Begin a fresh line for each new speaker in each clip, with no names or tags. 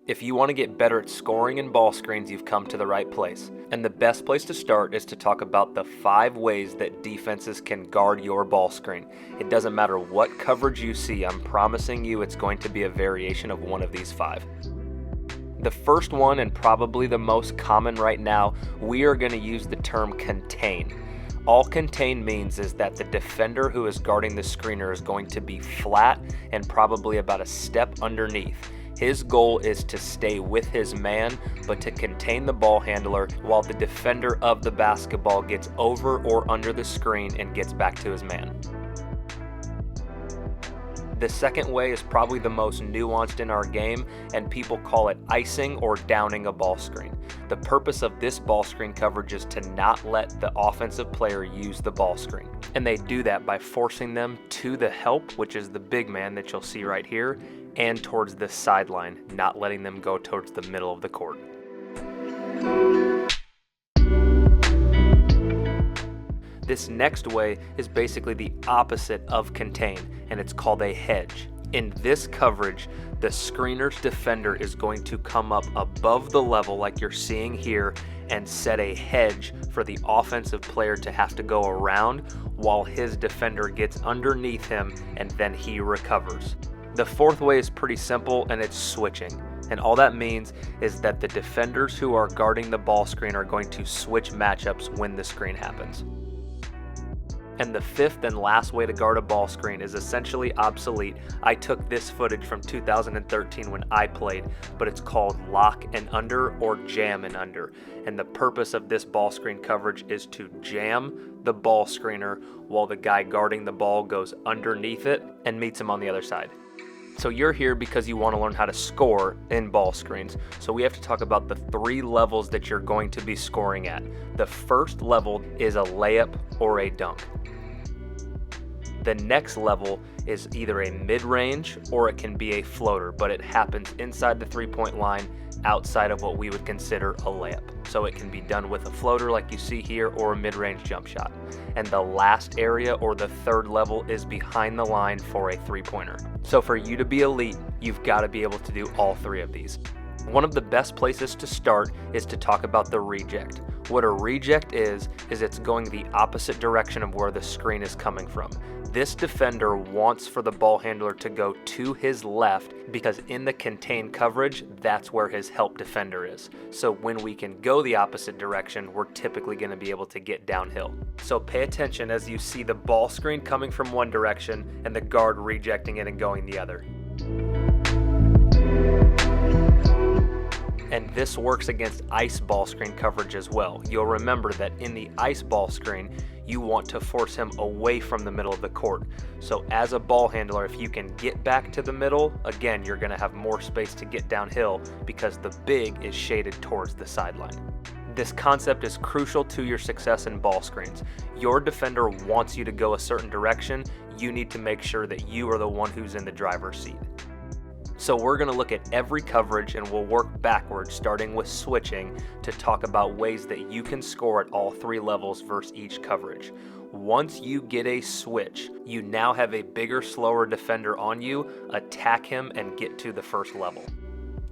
If you want to get better at scoring in ball screens, you've come to the right place. And the best place to start is to talk about the 5 ways that defenses can guard your ball screen. It doesn't matter what coverage you see, I'm promising you it's going to be a variation of one of these 5. The first one, and probably the most common right now, we are going to use the term contain. All contain means is that the defender who is guarding the screener is going to be flat and probably about a step underneath. His goal is to stay with his man, but to contain the ball handler while the defender of the basketball gets over or under the screen and gets back to his man. The second way is probably the most nuanced in our game, and people call it icing or downing a ball screen. The purpose of this ball screen coverage is to not let the offensive player use the ball screen. And they do that by forcing them to the help, which is the big man that you'll see right here, and towards the sideline, not letting them go towards the middle of the court. This next way is basically the opposite of contain, and it's called a hedge. In this coverage, the screener's defender is going to come up above the level like you're seeing here and set a hedge for the offensive player to have to go around while his defender gets underneath him and then he recovers. The fourth way is pretty simple, and it's switching. And all that means is that the defenders who are guarding the ball screen are going to switch matchups when the screen happens. And the fifth and last way to guard a ball screen is essentially obsolete. I took this footage from 2013 when I played, but it's called lock and under or jam and under. And the purpose of this ball screen coverage is to jam the ball screener while the guy guarding the ball goes underneath it and meets him on the other side. So you're here because you want to learn how to score in ball screens. So we have to talk about the 3 levels that you're going to be scoring at. The first level is a layup or a dunk. The next level is either a mid-range or it can be a floater, but it happens inside the 3-point line outside of what we would consider a layup. So it can be done with a floater like you see here or a mid-range jump shot. And the last area or the third level is behind the line for a 3-pointer. So for you to be elite, you've got to be able to do all 3 of these. One of the best places to start is to talk about the reject. What a reject is it's going the opposite direction of where the screen is coming from. This defender wants for the ball handler to go to his left because in the contain coverage, that's where his help defender is. So when we can go the opposite direction, we're typically going to be able to get downhill. So pay attention as you see the ball screen coming from one direction and the guard rejecting it and going the other. And this works against ice ball screen coverage as well. You'll remember that in the ice ball screen, you want to force him away from the middle of the court. So as a ball handler, if you can get back to the middle, again, you're going to have more space to get downhill because the big is shaded towards the sideline. This concept is crucial to your success in ball screens. Your defender wants you to go a certain direction. You need to make sure that you are the one who's in the driver's seat. So we're going to look at every coverage and we'll work backwards, starting with switching, to talk about ways that you can score at all 3 levels versus each coverage. Once you get a switch, you now have a bigger, slower defender on you. Attack him and get to the first level.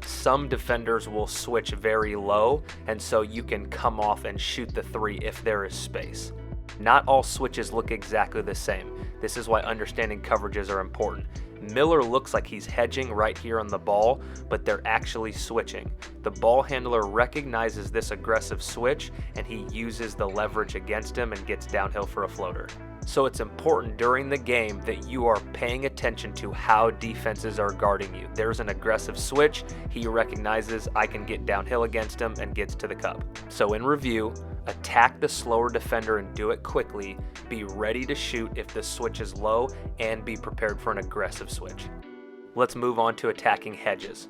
Some defenders will switch very low, and so you can come off and shoot the 3 if there is space. Not all switches look exactly the same. This is why understanding coverages are important. Miller looks like he's hedging right here on the ball, but they're actually switching. The ball handler recognizes this aggressive switch and he uses the leverage against him and gets downhill for a floater. So it's important during the game that you are paying attention to how defenses are guarding you. There's an aggressive switch, he recognizes I can get downhill against him and gets to the cup. So in review, attack the slower defender and do it quickly, be ready to shoot if the switch is low, and be prepared for an aggressive switch. Let's move on to attacking hedges.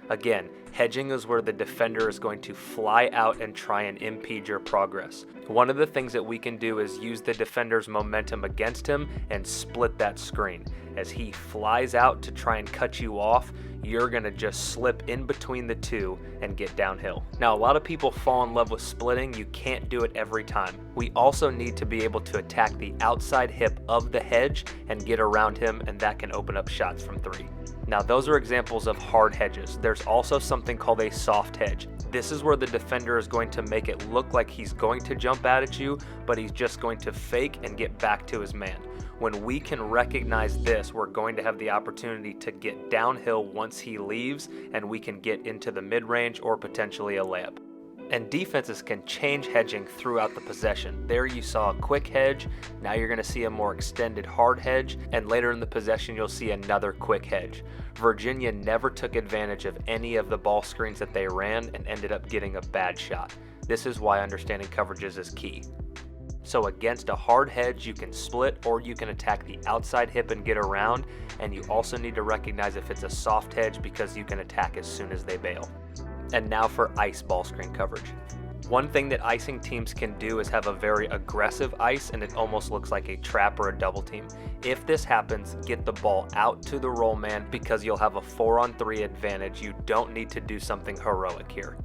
Again, hedging is where the defender is going to fly out and try and impede your progress. One of the things that we can do is use the defender's momentum against him and split that screen. As he flies out to try and cut you off, you're going to just slip in between the two and get downhill. Now, a lot of people fall in love with splitting. You can't do it every time. We also need to be able to attack the outside hip of the hedge and get around him, and that can open up shots from 3. Now those are examples of hard hedges. There's also something called a soft hedge. This is where the defender is going to make it look like he's going to jump out at you, but he's just going to fake and get back to his man. When we can recognize this, we're going to have the opportunity to get downhill once he leaves, and we can get into the mid-range or potentially a layup. And defenses can change hedging throughout the possession. There you saw a quick hedge, now you're going to see a more extended hard hedge, and later in the possession you'll see another quick hedge. Virginia never took advantage of any of the ball screens that they ran and ended up getting a bad shot. This is why understanding coverages is key. So against a hard hedge, you can split or you can attack the outside hip and get around, and you also need to recognize if it's a soft hedge because you can attack as soon as they bail. And now for ice ball screen coverage. One thing that icing teams can do is have a very aggressive ice, and it almost looks like a trap or a double team. If this happens, get the ball out to the roll man because you'll have a 4-on-3 advantage. You don't need to do something heroic here.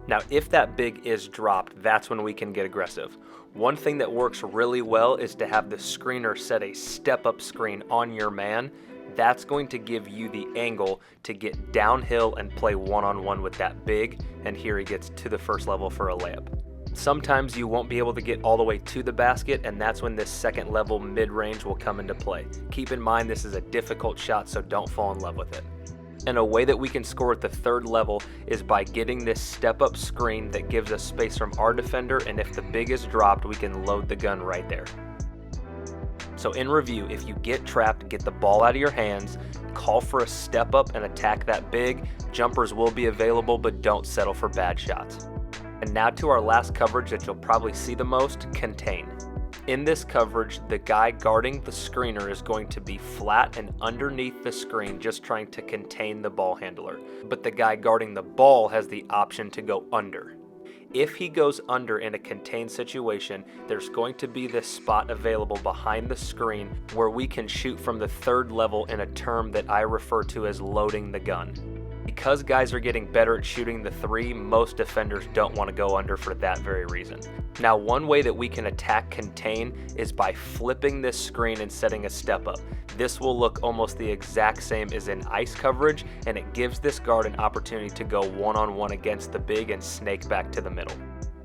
Now, if that big is dropped, that's when we can get aggressive. One thing that works really well is to have the screener set a step-up screen on your man. That's going to give you the angle to get downhill and play one-on-one with that big, and here he gets to the first level for a layup. Sometimes you won't be able to get all the way to the basket, and that's when this second level mid-range will come into play. Keep in mind this is a difficult shot, so don't fall in love with it. And a way that we can score at the third level is by getting this step-up screen that gives us space from our defender, and if the big is dropped, we can load the gun right there. So in review, if you get trapped, get the ball out of your hands, call for a step up and attack that big. Jumpers will be available, but don't settle for bad shots. And now to our last coverage that you'll probably see the most, contain. In this coverage, the guy guarding the screener is going to be flat and underneath the screen, just trying to contain the ball handler. But the guy guarding the ball has the option to go under. If he goes under in a contained situation, there's going to be this spot available behind the screen where we can shoot from the third level in a term that I refer to as loading the gun. Because guys are getting better at shooting the three, most defenders don't want to go under for that very reason. Now, one way that we can attack contain is by flipping this screen and setting a step up. This will look almost the exact same as in ice coverage, and it gives this guard an opportunity to go one-on-one against the big and snake back to the middle.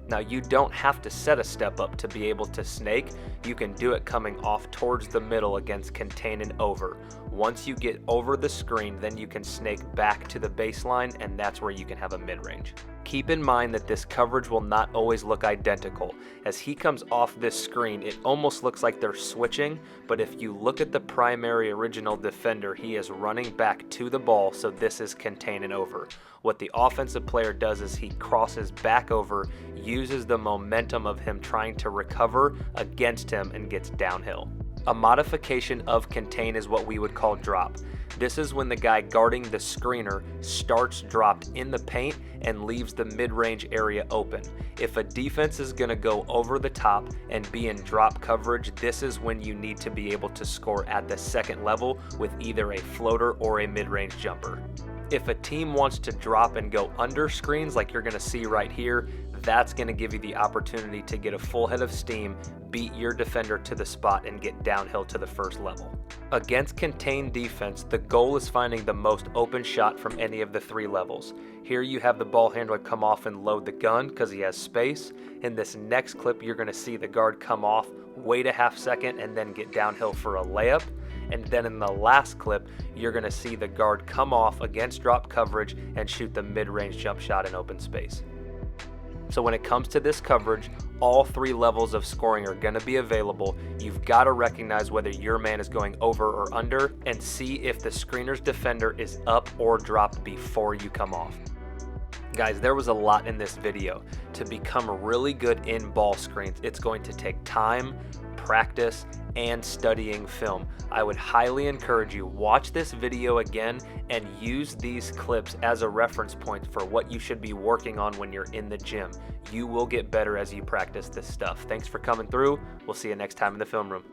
Now, you don't have to set a step up to be able to snake. You can do it coming off towards the middle against contain and over. Once you get over the screen, then you can snake back to the baseline, and that's where you can have a mid-range. Keep in mind that this coverage will not always look identical. As he comes off this screen, it almost looks like they're switching, but if you look at the primary original defender, he is running back to the ball, so this is contain and over. What the offensive player does is he crosses back over, uses the momentum of him trying to recover against him, and gets downhill. A modification of contain is what we would call drop. This is when the guy guarding the screener starts dropped in the paint and leaves the mid-range area open. If a defense is going to go over the top and be in drop coverage, this is when you need to be able to score at the second level with either a floater or a mid-range jumper. If a team wants to drop and go under screens like you're going to see right here, that's going to give you the opportunity to get a full head of steam, beat your defender to the spot, and get downhill to the first level. Against contained defense, the goal is finding the most open shot from any of the three levels. Here you have the ball handler come off and load the gun because he has space. In this next clip, you're going to see the guard come off, wait a half second, and then get downhill for a layup. And then in the last clip, you're going to see the guard come off against drop coverage and shoot the mid-range jump shot in open space. So when it comes to this coverage, all three levels of scoring are going to be available. You've got to recognize whether your man is going over or under and see if the screener's defender is up or dropped before you come off. Guys, there was a lot in this video. To become really good in ball screens, it's going to take time, practice, and studying film. I would highly encourage you, watch this video again and use these clips as a reference point for what you should be working on when you're in the gym. You will get better as you practice this stuff. Thanks for coming through. We'll see you next time in the film room.